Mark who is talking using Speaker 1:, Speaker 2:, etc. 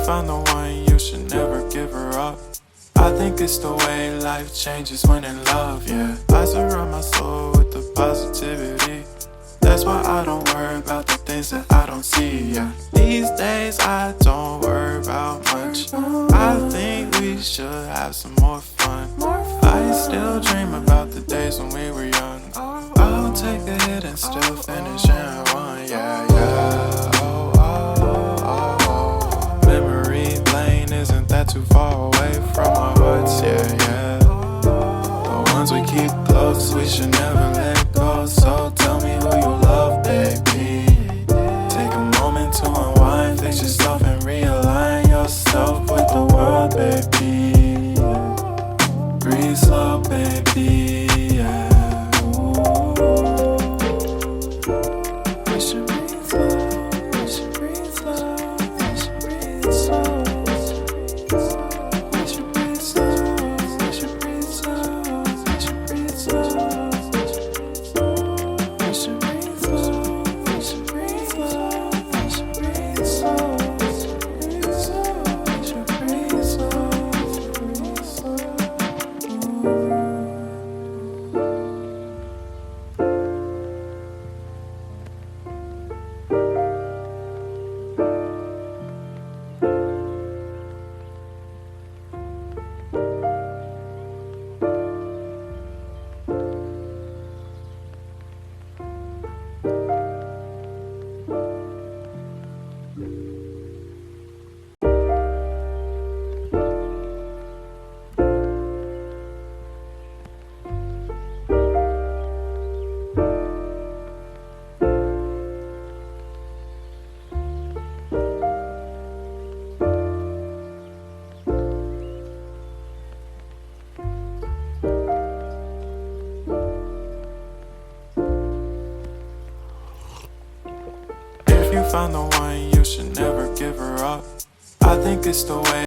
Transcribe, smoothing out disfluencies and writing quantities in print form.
Speaker 1: found the one, you should never give her up. I think it's the way life changes when in love, yeah. I surround my soul with the positivity. That's why I don't worry about the things that I don't see, yeah. These days I don't worry about much. I think we should have some more fun. I still dream about the days when we were young. I'll take a hit and still finish in one, yeah, yeah. Oh, oh, oh, oh. Memory lane isn't that too far away from our hearts, yeah, yeah. The ones we keep close, we should never let go. So tell me who you love, baby. Take a moment to unwind, fix yourself and realign yourself with the world, baby. Breathe slow, baby, yeah. We should breathe slow, we should breathe slow, we should breathe slow. We should breathe slow, we should breathe slow, we should breathe slow. We should breathe slow, we should breathe slow, we should breathe slow. We should breathe slow, breathe slow. If you found the one, you should never give her up. I think it's the way